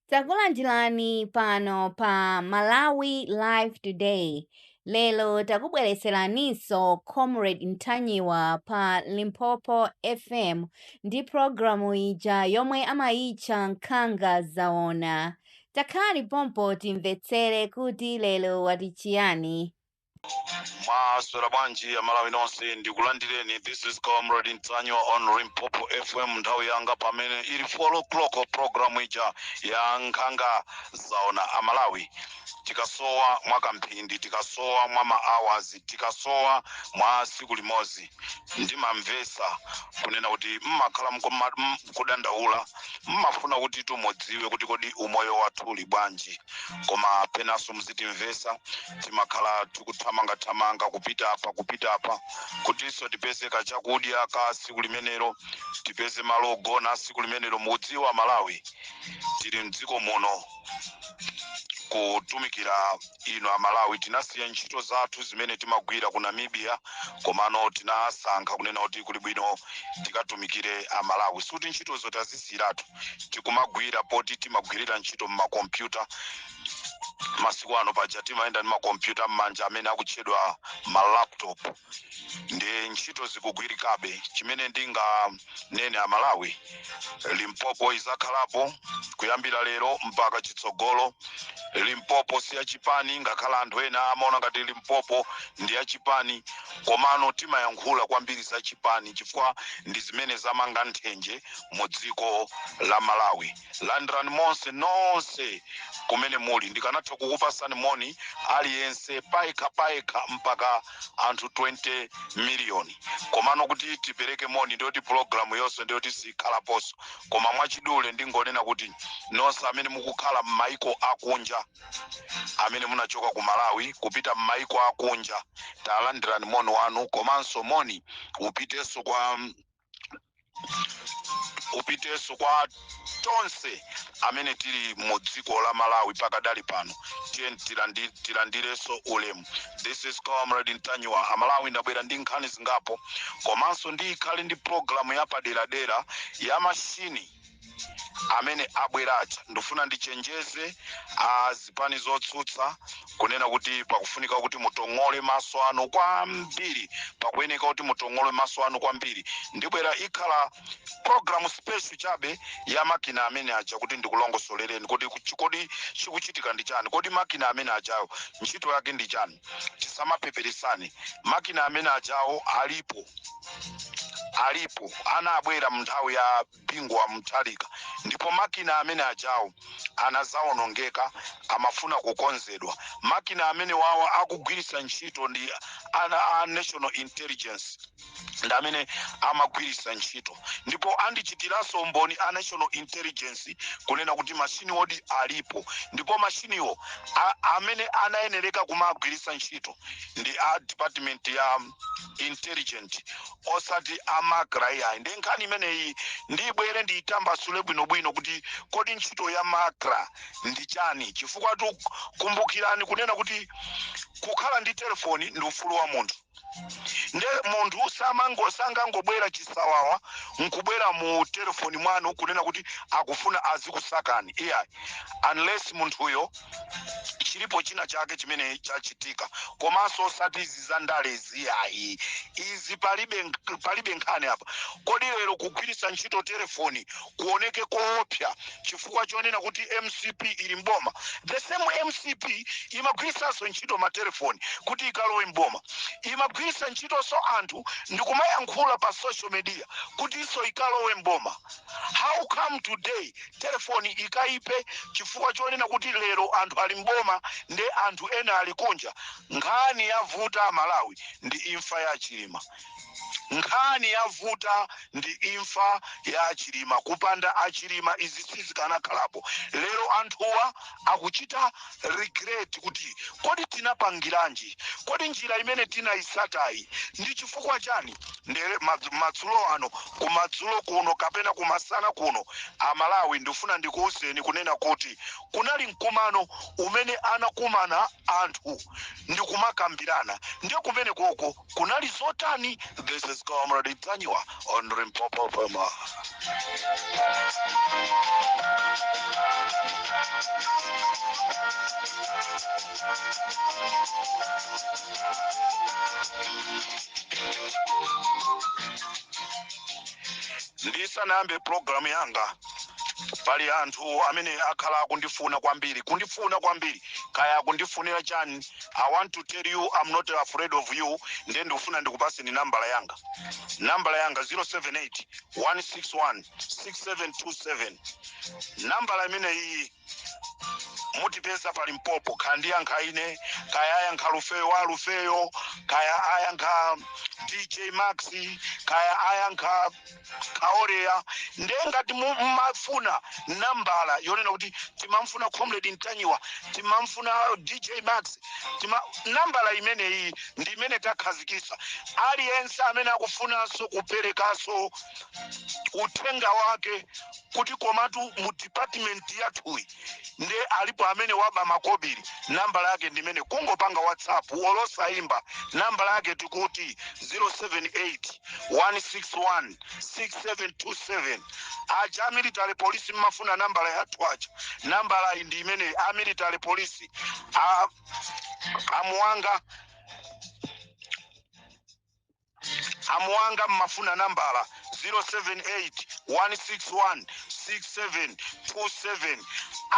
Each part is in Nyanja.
Takulandirani pano pa Malawi Live Today. Lelo takubweretseraniso Comrade Ntanyiwa pa Limpopo FM ndi programu ija yomwe amayitcha Nkhanga Zaona. Takhani pompo timvetsere kuti lelo wati chiyani. Maswera bwanji ya Malawi nonse ndikulandireni. This is Comrade Ntanyiwa on Limpopo FM. Nthawi yanga pamene ili 4 o'clock programu ija ya Nkhanga Zaona Amalawi. Tikasowa mwa kamphindi, tikasowa mwa ma-hours, tikasowa mwa siku limodzi. Ndimamvesa kunena kuti mmakhala kudandaula, mmafuna kuti tumudziwe kuti kodi umoyo wathu uli bwanji. Koma penaso mzitimvesa, timakhala tikuthamanga kupita apa kutiso tipeze chakudya ka siku limenero, tipeze malo ogona siku limenero. Mudziwa Malawi tili mdziko muno kutumikira ino Amalawi. Tinasiya ntchito zathu zimene timagwira ku Namibia, komano tinasankha kunena kuti kuli bwino tikatumikire Amalawi. Suti ntchito zotazisiratu tikumagwira poti timagwirira ntchito mmakompyuta. Masiku ano paja timayenda ndi makompyuta m'manja amene akutchedwa ma laptop. Ndi ntchito zikugwirikabe. Chimene ndinganene Amalawi, Limpopo izakhalapo kuyambira lero mpaka chitsogolo. Limpopo si yachipani, ngakhala anthu ena amaona ngati Limpopo ndi yachipani, komano timayankhula kwambiri za chipani chifukwa ndi zimene zamanga nthenje mu dziko la Malawi. Landirani monse nonse kumene muli. Ndikanatha kukupasani moni aliyense paika mpaka anthu 20 miliyoni. Komano kuti tipereke moni ndiyoti programu yonse ndiyoti sikhalaponso. Koma mwachidule ndingonena kuti nonse amene mukukhala m'maiko akunja, amene munachoka ku Malawi kupita m'maiko akunja, talandirani moni wanu. Komanso moni upiteso kwa tonse amene tili mu dziko la Malawi pakadali pano. Tilandireso ulemu. This is Comrade Ntanyiwa Amalawi. Ndabwera ndi nkhani zingapo, komanso ndikhale ndi programu yapaderadera ya mashini amene abweracha. Ndifuna ndichenjeze zipani zotsutsa kunena kuti pakufunika kuti mutong'ole maso anu kwambiri, pakuyeneka kuti mutong'ole maso anu kwambiri. Ndibwera ikhala programu special chabe ya makina amene aja kuti ndikulongosolereni kuti kodi chikuchitika ndi chani, kodi makina amene ajawo ntchito yake ndi chani. Tisamapeperesani. Makina amene ajawo alipo anabwera mnthawi ya Bingwa Mutharika, ndipo makina amene ajawo anazaonongeka, amafuna kukonzedwa. Makina amene wawa akugwirisa ntchito ndi a National Intelligence ndi amene amagwirisa ntchito, ndipo andichitiraso mboni a National Intelligence kunena kuti mashini wodi alipo, ndipo mashiniwo amene anayenereka kumagwirisa ntchito ndi a Department ya Intelligence osati amakra. Ndi nkhani imeneyi ndibwere ndiyitambasule bwinobwino kuti kodi ntchito ya makra ndi chani, chifukwa kumbukirani kunena kuti kukhala ndi telefoni ndi ufulu wa munthu. Nde munthu sangangobwera chisawawa nkubwera mu telefoni mwanu kunena kuti akufuna azikusakani. Unless munthuyo chilipo china chake chimene chachitika. Komanso osati izi za ndale ziyayi. Izi palibe nkhani apa. Kodi lero kugwirisa ntchito telefoni kuoneke koopsa chifukwa chonena kuti MCP ili mboma. The same MCP imagwirisanso ntchito matelefoni kuti ikalowe mboma. Imagwirisa ntchito so anthu ndikumayankhula pa social media kuti iso ikalowe mboma. How come today telefoni ikaipe chifukwa chonena kuti lero anthu ali mboma ndi anthu ena ali kunja? Nkhani yavuta Malawi ndi imfa ya Chilima. Nkhani yavuta ndi imfa ya Chilima. Kupanda achilima izi sizikanakhalapo. Lero anthuwa akuchita regret kuti kodi tinapangiranji, kodi njira imene tinayisatayi ndi chifukwa chani. Ndere madzulo ano, kumadzulo kuno kapena kumasana kuno, Amalawi ndifuna ndikuwuzeni kunena kuti kunali mkumano umene anakumana anthu ndikumakambirana. Ndiyo kumene koko kunali zotani. This is Comrade Ntanyiwa on Limpopo FM. ndisanayambe program yanga pali anthu amene akhala kundifuna kwambiri kaya kundifunira chani. I want to tell you I'm not afraid of you. Ndiye ndikufuna ndikupaseni nambala yanga 078 161 6727. nambala imene iyi mutipeza pali Limpopo kandi yankhaine kaya ayankha Lufeyo kaya ayankha DJ Maxi kaya ayankha Kaorea. Ndengati mumafuna nambala yonena kuti timamfuna Comrade Ntanyiwa, timamfuna DJ Max, nambala imene iyi ndi imene takhazikisa. Aliyense amene akufunanso kuperekaso uthenga wake kuti komatu mu department yathuyi nde alipo amene waba makobiri. Nambala yake ndi imene kungopanga WhatsApp olosaimba. Nambala yake tikuti 078 161 6727. Aja military police mmafuna nambala yathu aja. Nambala iyi ndi imene a military police amuwanga mmafuna nambala 078 161 6727.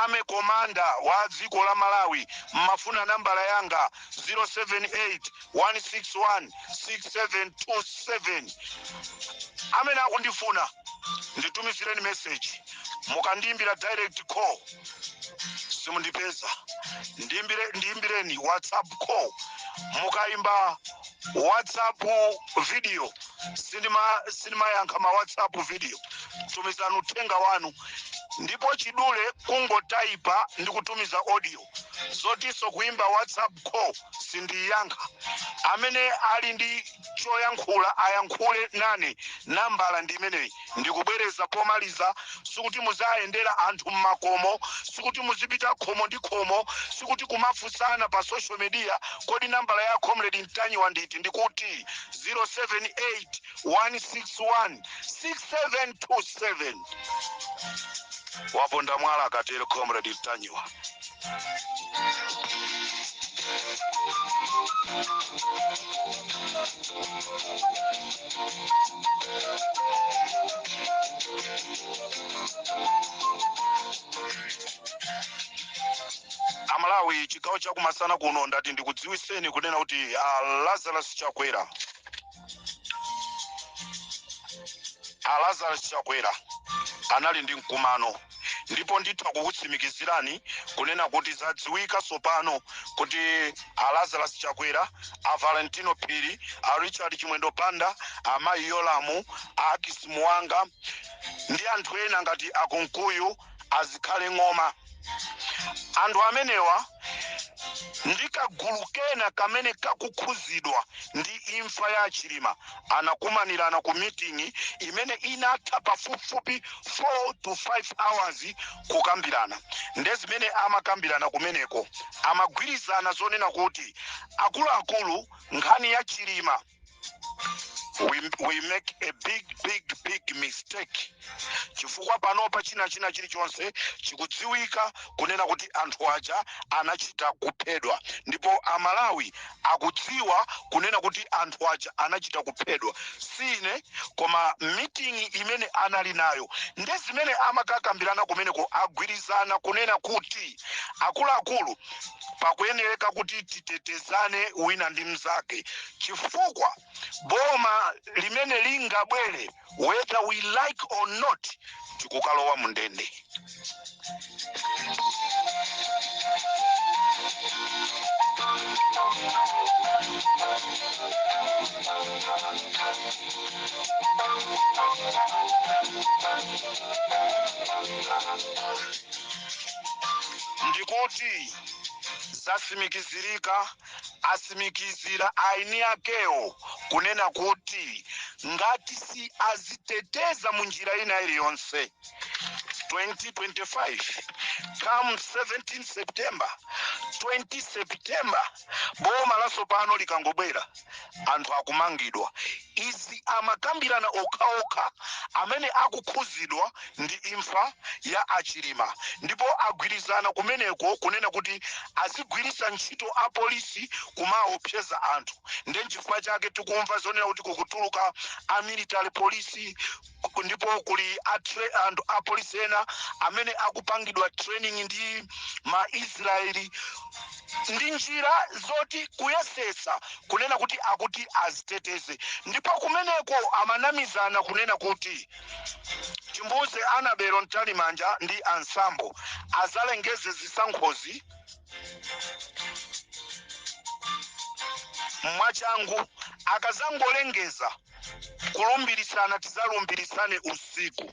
ame komanda wa dziko la Malawi mmafuna nambala yanga 078 161 6727. amene akundifuna nditumizireni message, mukandiimbira direct call simundipeza, ndiimbireni WhatsApp call. Mukaimba WhatsApp video sinima yankha ma WhatsApp video, tumizani uthenga wanu ndipo chidule kungotaipa ndikutumiza audio. Zotiso kuimba WhatsApp call sindiyankha. Amene ali ndi choyankhula ayankhule nane. Nambala ndi imeneyi ndikubwereza pomaliza. Sikuti muzayendera anthu mmakomo, sikuti muzipita khomo ndi khomo, sikuti kumafunsana pa social media kodi nambala ya Comrade Ntanyiwa nditi. Ndikuti 078 161 6727. waponda mwala akatero Comrade Ntanyiwa. Amalawi chigawo chakumasana kuno ndati ndikudziwiseni kunena kuti Lazarus Chakwera anali ndi mkumano, ndipo nditha kukutsimikizirani kunena kuti zadziwika sopano kuti Lazarus Chakwera, Valentino Piri, Richard Chimwendo Panda, Amayi Yolamu, Akis Muwanga ndi anthu ena ngati Akunkuyu azikhale ng'oma. Anthu amenewa ndikagulu kena kamene kakukhuzidwa ndi imfa ya Chilima anakumanirana ku meeting imene inatha pafupifupi 4 to 5 hours kukambirana. Ndezimene amakambirana kumeneko amagwirizana zonena kuti akuluakulu nkhani ya Chilima we make a big mistake. Chifukwa panopa china chilichonse chikudziwika kunena kuti anthu aja anachita kuphedwa, ndipo Amalawi akudziwa kunena kuti anthu aja anachita kuphedwa. Sine koma meeting imene anali nayo ndezimene amakakambirana kumeneko agwirizana kunena kuti akuluakulu pakuyenereka kuti titetezane wina ndi mzake, chifukwa boma limene lingabwere whether we like or not tikukalowa mundende. Ndikuti zasimikizirika, asimikizira aini akewo kunena kuti ngati si aziteteza munjira ina iliyonse 2025 come 17 September 20 September boma lasopano likangobwera anthu akumangidwa. Izi amakambirana okhaokha amene akukhuzidwa ndi imfa ya Achilima, ndipo agwirizana kumeneko kunena kuti azigwirisa ntchito a polisi kumaopseza anthu. Ndi chifukwa chake tikumva zonena kuti kukutuluka a military police, ndipo kuli anthu a polisi ena amene akupangidwa training ndi ma Israeli, ndi njira zoti kuyesesa kunena kuti akuti aziteteze. Ndipo kumeneko amanamizana kunena kuti Chimbuze Anabelo Ntalimanja ndi Ansambo azalengeze zisankhozi mwachangu, akazangolengeza kulumbirisana tizalumbirisane usiku.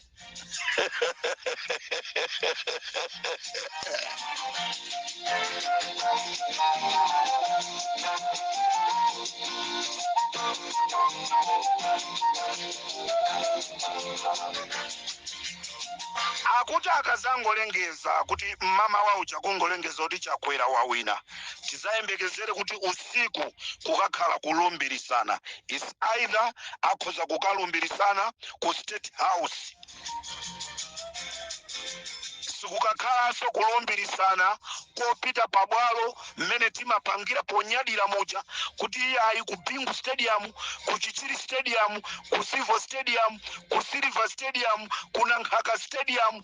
Akuti akazangolengeza kuti mama wawo chakungolengeza kuti chakwera wawina, tizayembekezere kuti usiku kukakhala kulumbirisana. Is either akhoza kukalumbirisana ku State House, sikukakhalanso kulumbirisana kopita pabwalo mmene timapangira ponyadira moja kuti ayi ku Bingu Stadium, ku Chichiri Stadium, ku Sivo Stadium, ku Silver Stadium, ku Nankhaka Stadium,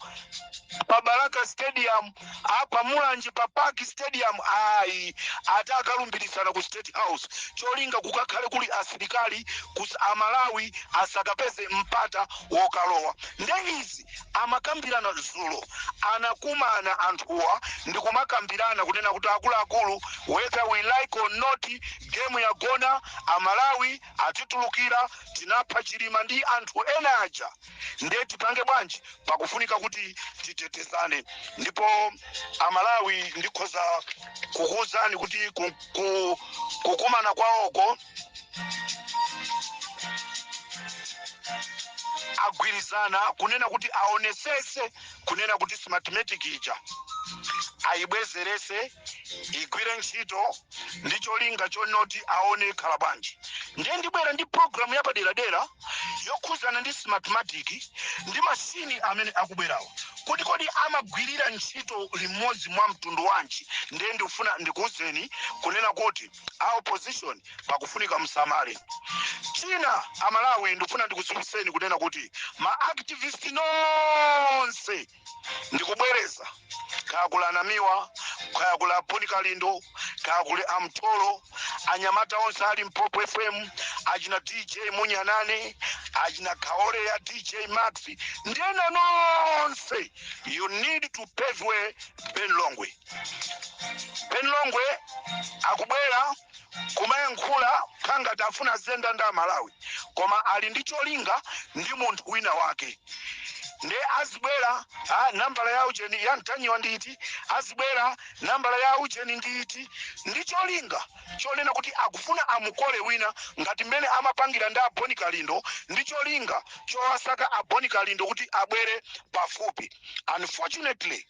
Pabaraka Stadium, apa Mulanje pa Park Stadium. Ayi atakalumbirisana ku State House, cholinga kukakhale kuli asilikali kus Amalawi asakapeze mpata wokalowa. Ndeizi amakambirana zulo anakumana anthuwa ndi kumakambirana kunena kuti akuluakulu, whether we like or not, game ya gona Amalawi atitulukira tinapha Chilima ndi anthu ena aja. Nde tipange bwanji pakufunika kuti titetezane. Ndipo Amalawi ndikhoza kukuwuzani kuti kukumana kwawoko agwirizana kunena kuti aonesese kunena kuti smartmatic ija ayibwezerese igwire ntchito ndi cholinga chonoti aone khala bwanji. Ndiye ndibwera ndi programu yapaderadera yokhuzana ndi smartmatic ndi mashini amene akubwerawo. Kodi amagwirira ntchito limodzi mwa mtundu wanji. Ndiye ndikufuna ndikuwuzeni kunena kuti a opposition pakufunika msamale. China Amalawi ndikufuna ndikudziwitseni kunena kuti ma activist nonse ndikubwereza kaya kulanamiwa, kaya kula Ponikalindo, kaya kuli Amtolo, anyamata onse ali Mpopo FM, ajina DJ Munyanane, ajina Kaore ya DJ Max, ndena nonse. You need to pave way Ben Longwe. Ben Longwe akubwera kumayankhula kanga tafuna zenda nda Malawi, koma ali ndi cholinga ndi munthu wina wake. Nde azibwera nambala ya ujeni ya Ntanyiwa nditi, azibwera nambala ya ujeni nditi, ndi cholinga chonena kuti akufuna amukole wina ngati mmene amapangira nda Ponikalindo, ndi cholinga chowasaka a Ponikalindo kuti abwere pafupi. Unfortunately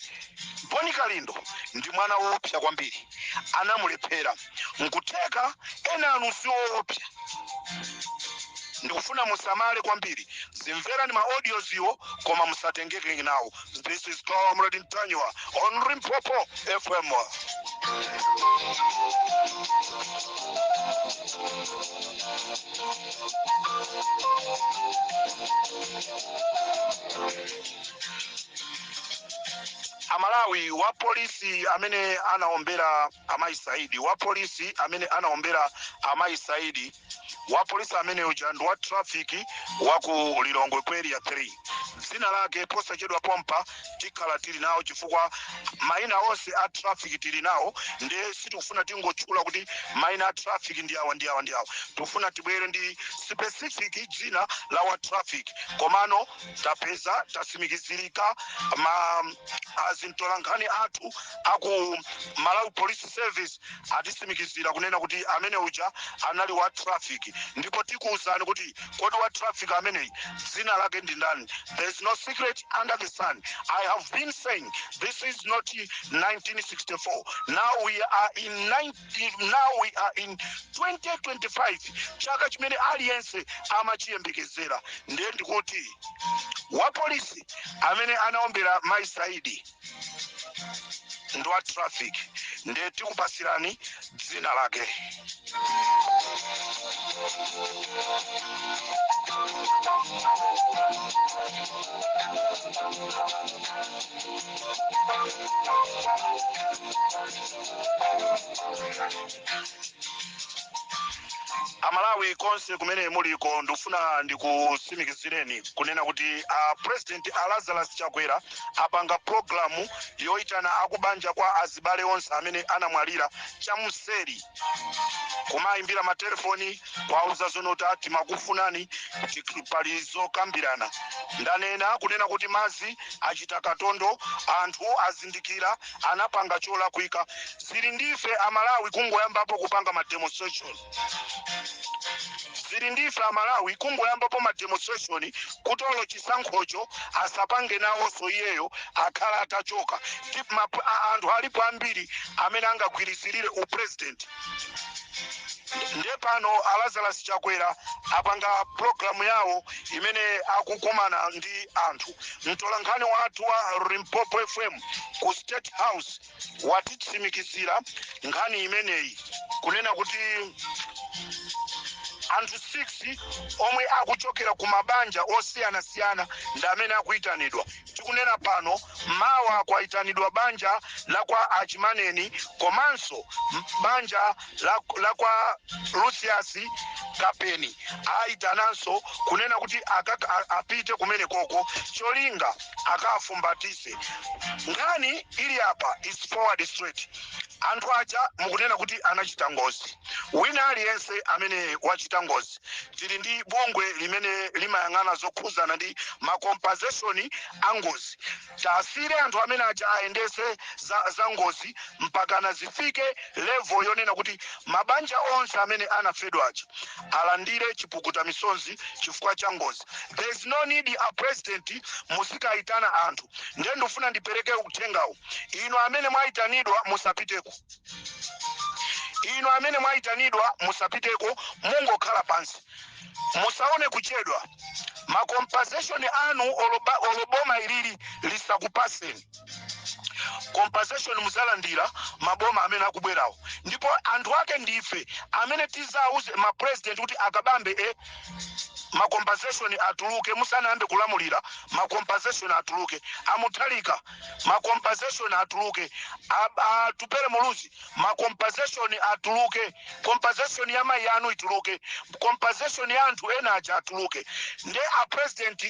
Ponikalindo ndi mwana woopsa kwambiri, anamulephera nkuteka ena anusi woopsa. Ndikufuna musamale kwambiri, zimvera ni ma audios iwo koma musatengeke nawo. This is Comrade Ntanyiwa on Limpopo FM. Amalawi wa polisi amene anaombera Amayi Saidi, wa polisi amene anaombera Amayi Saidi, wa polisi amene ujandu wa trafiki wa ku Lilongwe kweli ya 3. Zina lake posa chedwa pompa tikhala tili nawo chifukwa maina onse a traffic tili nawo. Nde sitikufuna tingochula kuti maina a traffic ndi awa. Tufuna tibwere ndi specific dzina la wa traffic. Komano tapeza tasimikizirika azintolankhani athu aku Malawi Police Service atisimikizira kunena kuti amene uja anali wa traffic. Ndipo tikuwuzani kuti kodi wa traffic amene dzina lake ndi ndani. The There's no secret under the sun. I have been saying this is not 1964. Now we are in 2025. Chaka chimene aliyense amachiyembekezera. Ndiye ndikuti wa polisi amene anaombera Mai Saidi ndwa traffic ndiye tikupasirani dzina lake. Amalawi konse kumene muliko ndifuna ndikusimikizireni kunena kuti President Lazarus Chakwera apanga programu yoitana akubanja kwa azibale onse amene anamwalira chamseri kumayimbira matelefoni kwauza zonota timakufunani palizo kambirana ndanena kunena kuti mazi achita katondo anthu azindikira anapanga chola kuika zili ndife Amalawi kungoyambapo kupanga ma demonstration zili ndife Amalawi kungoyambapo ma demonstration kutolo chisankhocho asapange nawonso iyeyo akhala atachoka anthu alipo ambiri amene angagwirizirire upresident. Ndiye pano Lazarus Chakwera apanga programu yawo imene akukumana ndi anthu. Mtolankhani wathu wa Limpopo FM ku State House watitsimikizira nkhani imeneyi kunena kuti anthu 6 omwe akuchokera ku mabanja osiyanasiyana ndi amene akuyitanidwa. Tikunena pano mawa kwaitanidwa banja la kwa Achimaneni komanso banja la kwa Lucius Kapeni aitananso kunena kuti apite kumene koko cholinga akafumbatise. Nkhani ili apa is forward straight. Anthu aja mukunena kuti anachita ngozi. Wina aliyense amene wachita ngozi tili ndi bungwe limene limayang'ana zokhuzana ndi makompensation angozi. Tasire anthu amene aja aendese za ngozi mpaka zifike level yonena kuti mabanja onse amene anafedwa aja alandire chipukuta misonzi chifukwa cha ngozi. There is no need a president musikaitana anthu. Ndiye ndifuna ndipereke uthengawo. Ino amene mwaitanidwa musapiteko. Ino amene mwaitanidwa musapiteko, mungokhala pansi. Musaone kuchedwa. Makompensation anu oloboma ilili lisakupaseni. Compensation muzalandira maboma amene akubwerawo. Ndipo anthu ake ndife amene tizauze ma president kuti akabambe ma compensation atuluke musanayambe kulamulira ma compensation atuluke amuthalika ma compensation atuluke tupere muluzi ma compensation atuluke compensation ya mai anu ituluke compensation ya anthu ena aja atuluke. Nde a president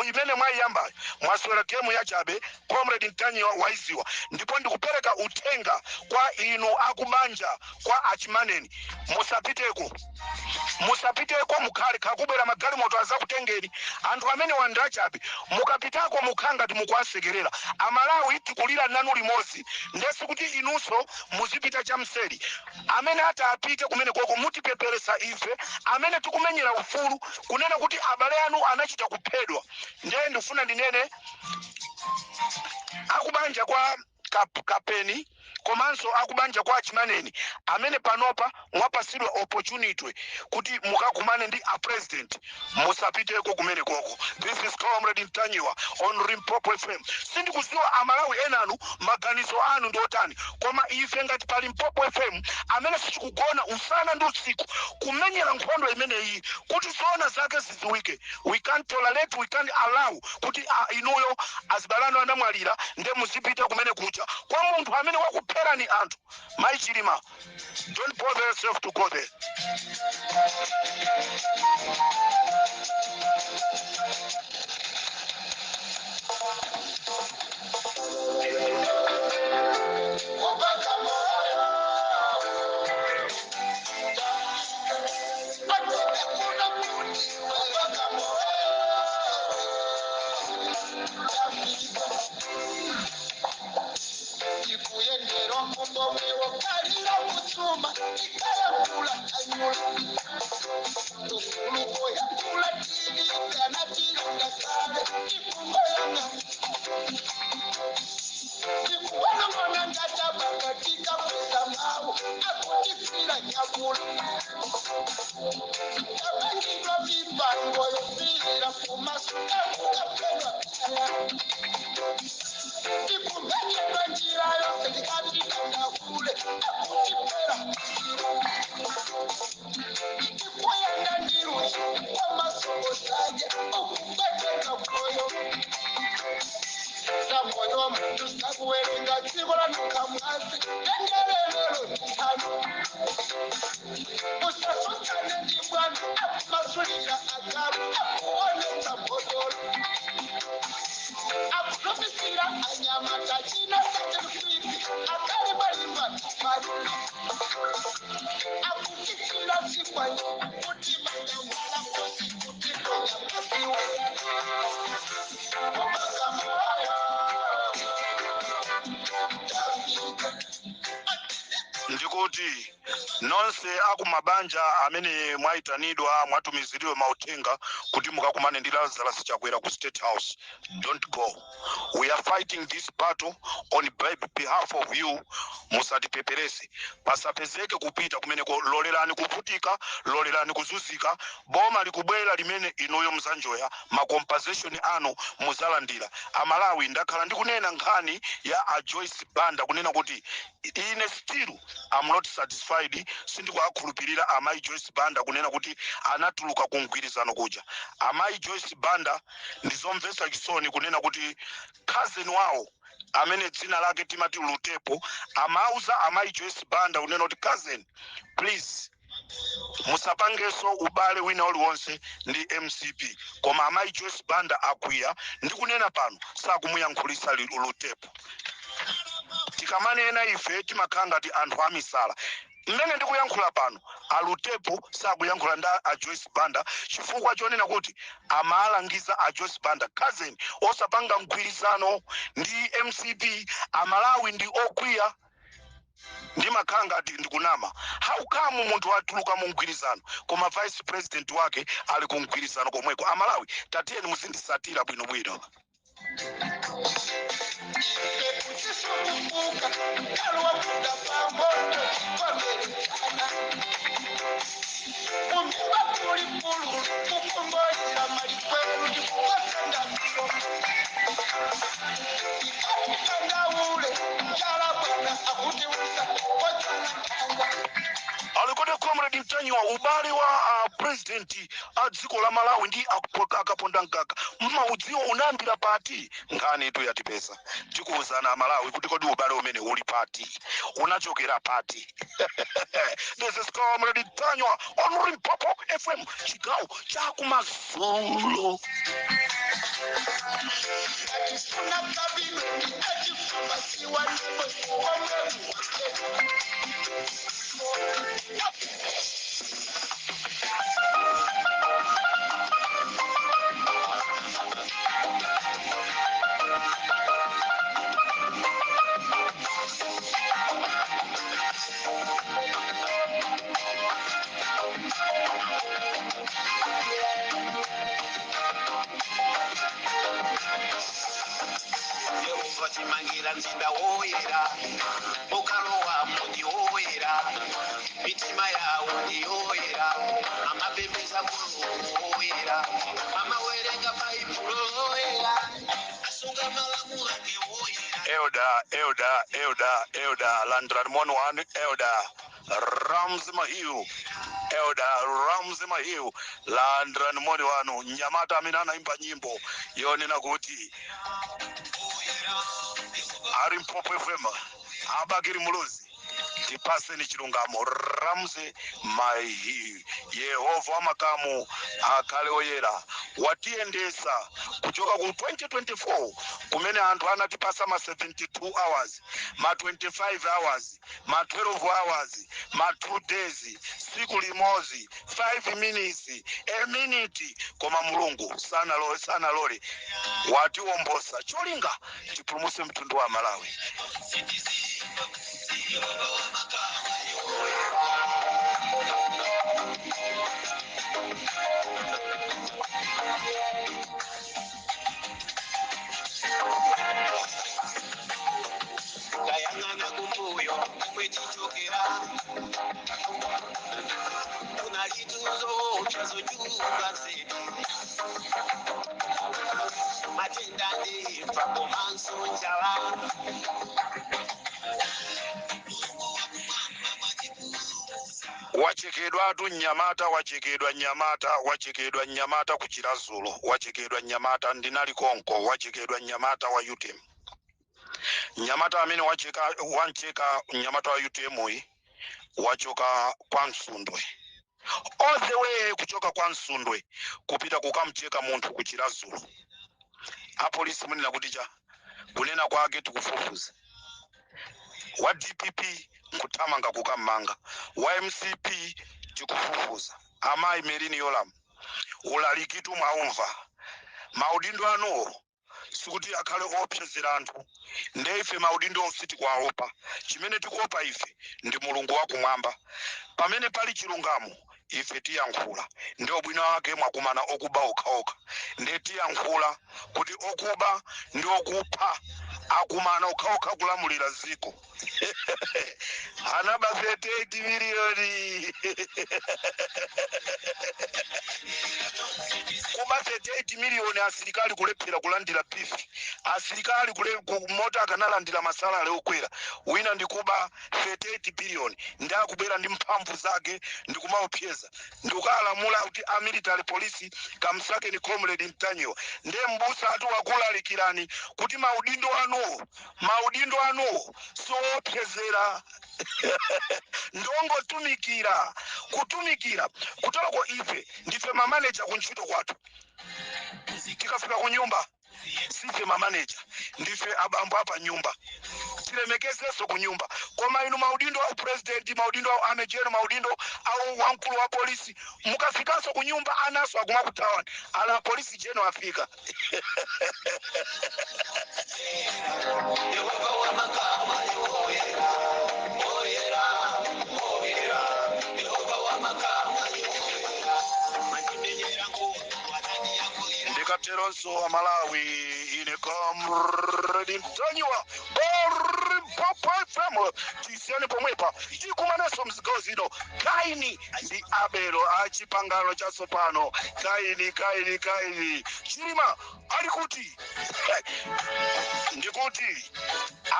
imene mwayamba mwaswera game ya chabe Comrade Ntanyi waiziwa. Ndipo ndikupereka uthenga kwa inu akubanja kwa Achimaneni musapiteko mukhale kakubera magali moto azakutengeni anthu amene wandachabe mukapitako mukhanga timukwasekerera Amalawi tikulira nanu limodzi ndesi kuti inunso muzipita chamseri amene atapite kumene koko mutipeperesa ife amene tikumenyera ufulu kunena kuti abale anu anachita kuphedwa. Ndiye ndifuna ndinene akubanja kwa Kapeni komanso akubanja kwa Achimaneni amene panopa mwapasidwa opportunity kuti mukakumane ndi a president musapiteko kumene koko. This is Comrade Ntanyiwa on Limpopo FM. Sindikuziwa Amalawi enanu maganizo anu ndotani koma ife ngati pa Limpopo FM amene sitikugona usana ndi usiku kumenyera nkhondo imeneyi kuti zona zake ziziwike. We can't tolerate, we can't allow kuti inuyo azibalano anamwalira nde muzipita kumene kucha kwa munthu amene wakuphera ni anthu maichilima. Don't bother yourself to go there. akutitsira nyakula abangirwa mipango yopirira kumaso akukapelwa ikumenyerwa njira yose ndikatitandakule akutipera ikuyenda ndiruzi kwamasoko sanje okubeteka koyo samoyo muntu sakuwerenga tsibora nukamwasi tengerelero titano usasokane ndimwana akumasulira agaru akuonesa bhodolo akutomisira anyamata china satiruswiti akalibalimba mari akutitsira chikwai kuti mandamwala kosi kuti tonyamasiwa omakamaya ndikuti nonse akumabanja amene mwaitanidwa mwatumiziridwe mauthenga kuti mukakumane ndi Lazarus Chakwera ku State House, don't go. We are fighting this battle on behalf of you. Musatipeperese pasapezeke kupita kumeneko, lolerani kuvutika, lolerani kuzuzika. Boma likubwera limene inuyo mzanjoya ma compensation anu muzalandira. Amalawi ndakhala ndikunena nkhani ya a Joyce Banda kunena kuti ine still I'm not satisfied. Sindikuwakhulupirira amayi Joyce Banda kunena kuti anatuluka ku mgwirizano kuja. Amayi Joyce Banda ndizomvetsa chisoni kunena kuti cousin wawo amene dzina lake timati Lutepo amauza amayi Joyce Banda kunena kuti cousin, please musapangeso ubale wina uliwonse ndi MCP. Koma amayi Joyce Banda akwiya ndikunena pano sakumuyankhulisa Lutepo. Tikamanena ife timakhala ngati anthu amisala. Mmene ndikuyankhula pano Lutepo sakuyankhula nda a Joyce Banda chifukwa chonena kuti amalangiza a Joyce Banda cousin osapanga mgwirizano ndi MCP. Amalawi ndi okwiya ndimakhala ngati ndikunama. How come munthu watuluka mu mgwirizano koma vice president wake ali ku mgwirizano komweko? Amalawi tatiyeni muzindisatira bwinobwino. Alikode Comrade Mtanyiwa ubale wa president dziko la Malawi ndi akaponda mkaka maudziwo unambira pati ngani tu yatipesa tikuuzana Malawi kuti kodi ubale umene uli pati unachokera pati. This is Comrade Mtanyiwa on Limpopo FM chigawo cha kumasulu. Mangira nzinda woyera okalowa mundi woyera mitima yawo ndi yoyera amapembeza mulungu woyera amawerenga baibulo woyera asunga malamulo ake woyera. Elder Landran Monwan, Elder Ramzi Mahiu, Elder Ramzi Mahiu, Landran Monwanu, Nyamata Minana imba nyimbo yonena kuti Limpopo FM abagiri muluzi tipase ni chilungamo Ramzi Mahiu. Yehova wa makamu akale oyera watiendesa kuchoka ku 2024 kumene anthu anatipasa ma 72 hours, ma 25 hours, ma 12 hours, ma 2 days, siku limozi, 5 minutes, a minute. Koma mulungu sana lole watiwombosa cholinga tipulumuse mtundu wa Malawi. Kayangana kumbuyo kwetichokera kuna chituzo chazojuka zedi matenda ndemva komanso njala wachekedwa tu Nyamata, wachekedwa Nyamata kuchira Zulu, wachekedwa Nyamata ndinali konko, wachekedwa Nyamata wa UTM. Nyamata amene wancheka Nyamata wa UTM uyi wachoka kwa Msundwe, all the way kuchoka kwa Msundwe kupita kukamcheka munthu kuchira Zulu. Apolisi munena kuti cha kunena kwake tikufufuza wa DPP nkuthamanga kukamanga, wa MCP tikufufuza amayi Merini Yolam ulalikitu mwaumva maudindo ano sikuti akhale opsezera anthu ndeife maudindo ositi kwaopa chimene tikuopa ife ndi Mulungu wakumwamba. Pamene pali chilungamo ife tiyankhula, ndio bwino wake mwakumana okuba okhaokha ndi tiyankhula kuti okuba ndi okupha akumana okhaokha kulamulira ziko. Anaba 38 miliyoni kuba 38 miliyoni asilikali kulephera kulandira beef, asilikali kumota akanalandira masalale okwera, wina ndikuba 38 billion ndakubwera ndi mphamvu zake ndikumaopyeza ndikukalamula kuti a military police kamsake ni Comrade Mtanyiwa nde mbusa atu wakulalikirani kuti maudindo anu soopyezera ndongo kutumikira kutoko ife ndife mamaneja kuntchito kwatu. Tikafika kunyumba sife mamaneja, ndife abambo apa nyumba, tilemekezeso kunyumba. Koma inu maudindo au president, maudindo au amejero, maudindo au wankulu wa polisi mukafikaso kunyumba anaso akumakutawani ala polisi jeno afika. Ndikateronso wa Malawi ine Comrade Mtanyiwa Papa FM tisiane pomwepa tikumaneso mzigawo zino Kaini ndi Abelo achipangano cha sopano Kaini Chilima alikuti ndikuti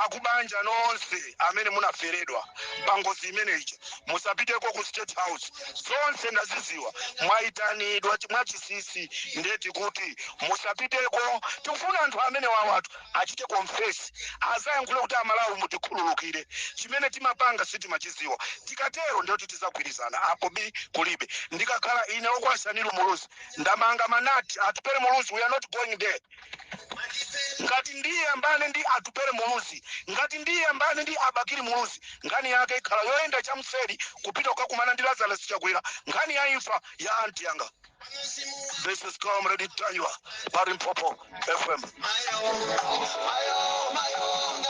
akubanja nonse amene munaferedwa pangozi imeneyi musapiteko ku State House zonse ndaziziwa mwaitanidwa mwachisisi ndeti kuti musapiteko. Tufuna anthu amene wawatu achite confess azayankhule kuti Amalawi mutikhululukire chimene timapanga sitimachiziwa, tikatero ndio tizagwirizana apo bi kulibe. Ndikakhala ine okwasanilu Muluzi ndamanga manati atupere Muluzi, we are not going there. Ngati ndiye ambane ndi atupere Muluzi, ngati ndiye ambane ndi abakiri Muluzi, ngani yake ikhala yoenda chamseri kupita kukakumana ndi Lazarus Chakwera, ngani ya imfa ya anti yanga. This is Comrade Mtanyiwa, Limpopo FM.